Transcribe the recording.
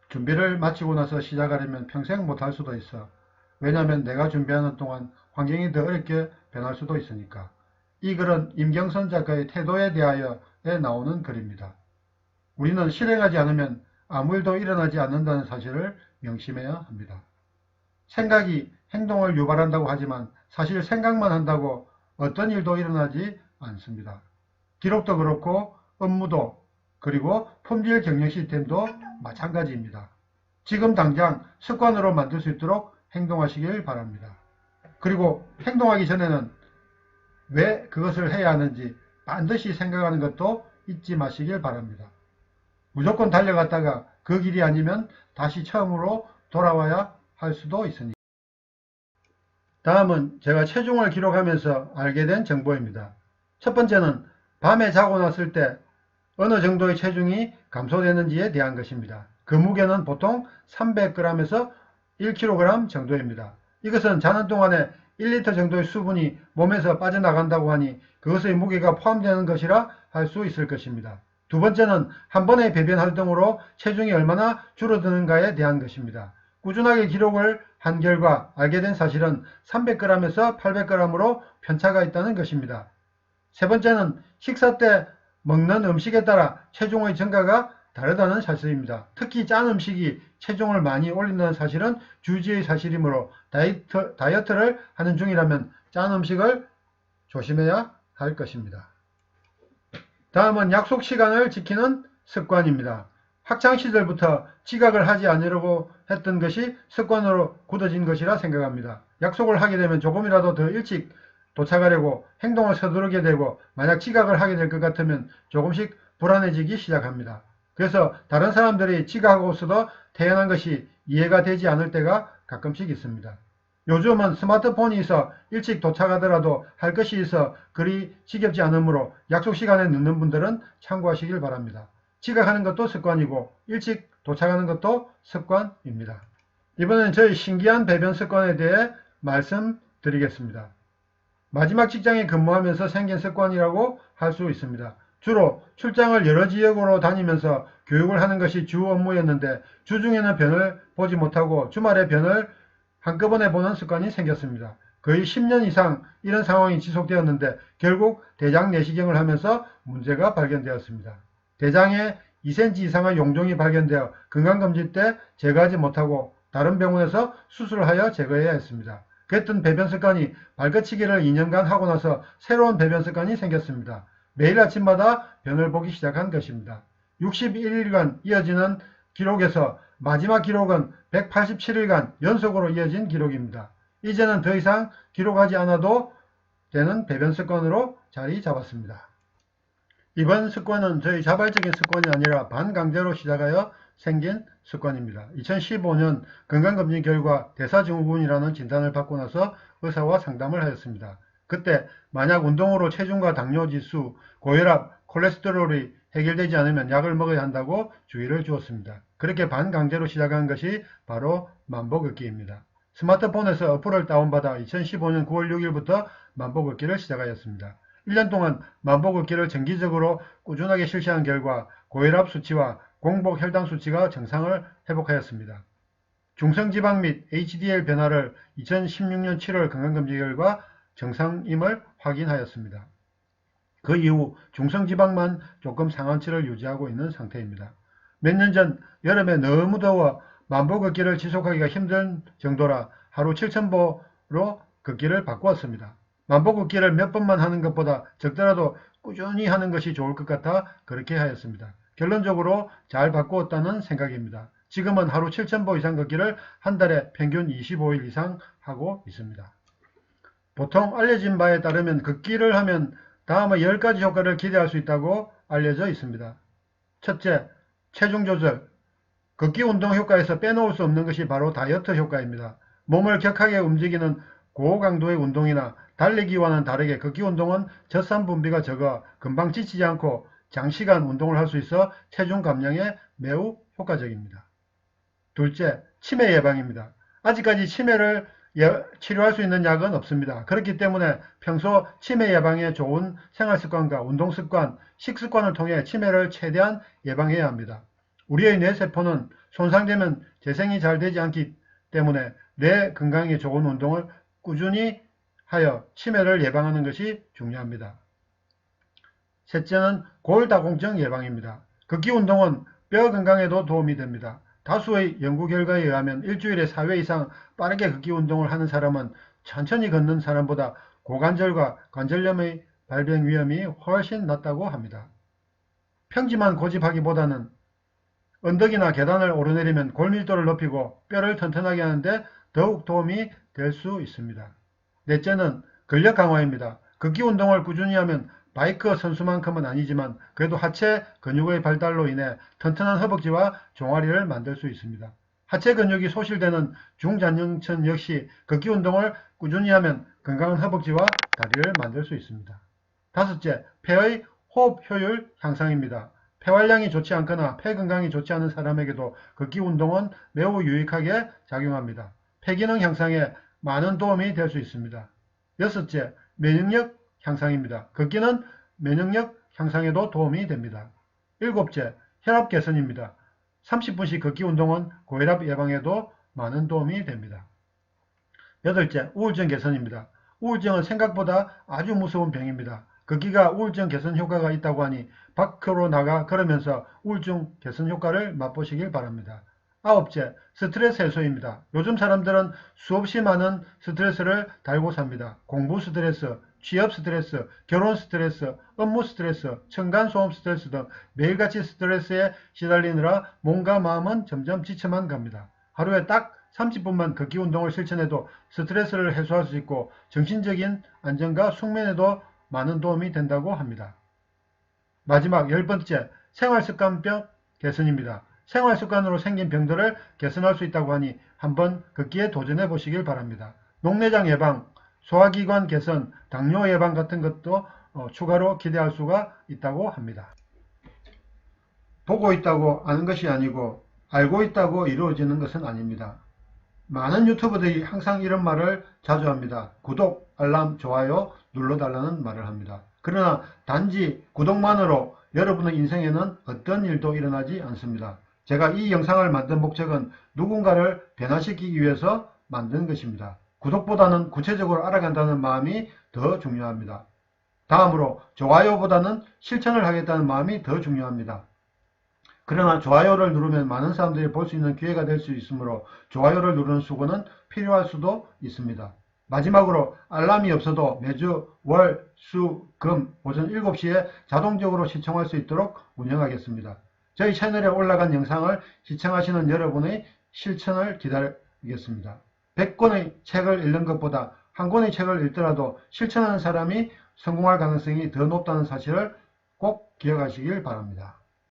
준비를 마치고 나서 시작하려면 평생 못할 수도 있어. 왜냐하면 내가 준비하는 동안 환경이 더 어렵게 변할 수도 있으니까. 이 글은 임경선 작가의 태도에 대하여에 나오는 글입니다. 우리는 실행하지 않으면 아무 일도 일어나지 않는다는 사실을 명심해야 합니다. 생각이 행동을 유발한다고 하지만 사실 생각만 한다고 어떤 일도 일어나지 않습니다. 기록도 그렇고 업무도 그리고 품질 경영 시스템도 마찬가지입니다. 지금 당장 습관으로 만들 수 있도록 행동하시길 바랍니다. 그리고 행동하기 전에는 왜 그것을 해야 하는지 반드시 생각하는 것도 잊지 마시길 바랍니다. 무조건 달려갔다가 그 길이 아니면 다시 처음으로 돌아와야 할 수도 있으니. 다음은 제가 체중을 기록하면서 알게 된 정보입니다. 첫 번째는 밤에 자고 났을 때 어느 정도의 체중이 감소되는지에 대한 것입니다. 그 무게는 보통 300g에서 1kg 정도입니다. 이것은 자는 동안에 1리터 정도의 수분이 몸에서 빠져나간다고 하니 그것의 무게가 포함되는 것이라 할 수 있을 것입니다. 두 번째는 한 번의 배변 활동으로 체중이 얼마나 줄어드는가에 대한 것입니다. 꾸준하게 기록을 한 결과 알게 된 사실은 300g에서 800g으로 편차가 있다는 것입니다. 세 번째는 식사 때 먹는 음식에 따라 체중의 증가가 다르다는 사실입니다. 특히 짠 음식이 체중을 많이 올린다는 사실은 주지의 사실이므로 다이어트를 하는 중이라면 짠 음식을 조심해야 할 것입니다. 다음은 약속 시간을 지키는 습관입니다. 학창시절부터 지각을 하지 않으려고 했던 것이 습관으로 굳어진 것이라 생각합니다. 약속을 하게 되면 조금이라도 더 일찍 도착하려고 행동을 서두르게 되고 만약 지각을 하게 될 것 같으면 조금씩 불안해지기 시작합니다. 그래서 다른 사람들이 지각하고서도 태어난 것이 이해가 되지 않을 때가 가끔씩 있습니다. 요즘은 스마트폰이 있어 일찍 도착하더라도 할 것이 있어 그리 지겹지 않으므로 약속 시간에 늦는 분들은 참고하시길 바랍니다. 지각하는 것도 습관이고 일찍 도착하는 것도 습관입니다. 이번엔 저희 신기한 배변 습관에 대해 말씀드리겠습니다. 마지막 직장에 근무하면서 생긴 습관이라고 할 수 있습니다. 주로 출장을 여러 지역으로 다니면서 교육을 하는 것이 주 업무였는데 주중에는 변을 보지 못하고 주말에 변을 한꺼번에 보는 습관이 생겼습니다. 거의 10년 이상 이런 상황이 지속되었는데 결국 대장 내시경을 하면서 문제가 발견되었습니다. 대장에 2cm 이상의 용종이 발견되어 건강검진 때 제거하지 못하고 다른 병원에서 수술을 하여 제거해야 했습니다. 그랬던 배변 습관이 발끝치기를 2년간 하고 나서 새로운 배변 습관이 생겼습니다. 매일 아침마다 변을 보기 시작한 것입니다. 61일간 이어지는 기록에서 마지막 기록은 187일간 연속으로 이어진 기록입니다. 이제는 더 이상 기록하지 않아도 되는 배변 습관으로 자리 잡았습니다. 이번 습관은 저희 자발적인 습관이 아니라 반강제로 시작하여 생긴 습관입니다. 2015년 건강검진 결과 대사증후군이라는 진단을 받고 나서 의사와 상담을 하였습니다. 그때 만약 운동으로 체중과 당뇨지수, 고혈압, 콜레스테롤이 해결되지 않으면 약을 먹어야 한다고 주의를 주었습니다. 그렇게 반강제로 시작한 것이 바로 만보걷기입니다. 스마트폰에서 어플을 다운받아 2015년 9월 6일부터 만보걷기를 시작하였습니다. 1년 동안 만보걷기를 정기적으로 꾸준하게 실시한 결과 고혈압 수치와 공복 혈당 수치가 정상을 회복하였습니다. 중성지방 및 HDL 변화를 2016년 7월 건강검진 결과 정상임을 확인하였습니다. 그 이후 중성지방만 조금 상한치를 유지하고 있는 상태입니다. 몇 년 전 여름에 너무 더워 만보걷기를 지속하기가 힘든 정도라 하루 7,000보로 걷기를 바꾸었습니다. 만보걷기를 몇 번만 하는 것보다 적더라도 꾸준히 하는 것이 좋을 것 같아 그렇게 하였습니다. 결론적으로 잘 바꾸었다는 생각입니다. 지금은 하루 7,000보 이상 걷기를 한 달에 평균 25일 이상 하고 있습니다. 보통 알려진 바에 따르면 걷기를 하면 다음의 10가지 효과를 기대할 수 있다고 알려져 있습니다. 첫째, 체중 조절. 걷기 운동 효과에서 빼놓을 수 없는 것이 바로 다이어트 효과입니다. 몸을 격하게 움직이는 고강도의 운동이나 달리기와는 다르게 걷기 운동은 젖산 분비가 적어 금방 지치지 않고 장시간 운동을 할 수 있어 체중 감량에 매우 효과적입니다. 둘째, 치매 예방입니다. 아직까지 치매를 치료할 수 있는 약은 없습니다. 그렇기 때문에 평소 치매 예방에 좋은 생활습관과 운동습관, 식습관을 통해 치매를 최대한 예방해야 합니다. 우리의 뇌세포는 손상되면 재생이 잘 되지 않기 때문에 뇌 건강에 좋은 운동을 꾸준히 하여 치매를 예방하는 것이 중요합니다. 셋째는 골다공증 예방입니다. 걷기 운동은 뼈 건강에도 도움이 됩니다. 다수의 연구 결과에 의하면 일주일에 4회 이상 빠르게 걷기 운동을 하는 사람은 천천히 걷는 사람보다 고관절과 관절염의 발병 위험이 훨씬 낮다고 합니다. 평지만 고집하기보다는 언덕이나 계단을 오르내리면 골밀도를 높이고 뼈를 튼튼하게 하는데 더욱 도움이 될 수 있습니다. 넷째는 근력 강화입니다. 걷기 운동을 꾸준히 하면 바이크 선수만큼은 아니지만 그래도 하체 근육의 발달로 인해 튼튼한 허벅지와 종아리를 만들 수 있습니다. 하체 근육이 소실되는 중장년층 역시 걷기 운동을 꾸준히 하면 건강한 허벅지와 다리를 만들 수 있습니다. 다섯째, 폐의 호흡 효율 향상입니다. 폐활량이 좋지 않거나 폐 건강이 좋지 않은 사람에게도 걷기 운동은 매우 유익하게 작용합니다. 폐기능 향상에 많은 도움이 될 수 있습니다. 여섯째, 면역력 향상입니다. 걷기는 면역력 향상에도 도움이 됩니다. 일곱째, 혈압 개선입니다. 30분씩 걷기 운동은 고혈압 예방에도 많은 도움이 됩니다. 여덟째, 우울증 개선입니다. 우울증은 생각보다 아주 무서운 병입니다. 걷기가 우울증 개선 효과가 있다고 하니 밖으로 나가 걸으면서 우울증 개선 효과를 맛보시길 바랍니다. 아홉째, 스트레스 해소입니다. 요즘 사람들은 수없이 많은 스트레스를 달고 삽니다. 공부 스트레스, 취업 스트레스, 결혼 스트레스, 업무 스트레스, 층간소음 스트레스 등 매일같이 스트레스에 시달리느라 몸과 마음은 점점 지쳐만 갑니다. 하루에 딱 30분만 걷기 운동을 실천해도 스트레스를 해소할 수 있고 정신적인 안정과 숙면에도 많은 도움이 된다고 합니다. 마지막 10번째, 생활습관병 개선입니다. 생활습관으로 생긴 병들을 개선할 수 있다고 하니 한번 걷기에 도전해 보시길 바랍니다. 녹내장 예방, 소화기관 개선, 당뇨 예방 같은 것도 추가로 기대할 수가 있다고 합니다. 보고 있다고 아는 것이 아니고 알고 있다고 이루어지는 것은 아닙니다. 많은 유튜버들이 항상 이런 말을 자주 합니다. 구독, 알람, 좋아요 눌러달라는 말을 합니다. 그러나 단지 구독만으로 여러분의 인생에는 어떤 일도 일어나지 않습니다. 제가 이 영상을 만든 목적은 누군가를 변화시키기 위해서 만든 것입니다. 구독보다는 구체적으로 알아간다는 마음이 더 중요합니다. 다음으로 좋아요보다는 실천을 하겠다는 마음이 더 중요합니다. 그러나 좋아요를 누르면 많은 사람들이 볼 수 있는 기회가 될 수 있으므로 좋아요를 누르는 수고는 필요할 수도 있습니다. 마지막으로 알람이 없어도 매주 월, 수, 금 오전 7시에 자동적으로 시청할 수 있도록 운영하겠습니다. 저희 채널에 올라간 영상을 시청하시는 여러분의 실천을 기다리겠습니다. 100권의 책을 읽는 것보다 한 권의 책을 읽더라도 실천하는 사람이 성공할 가능성이 더 높다는 사실을 꼭 기억하시길 바랍니다.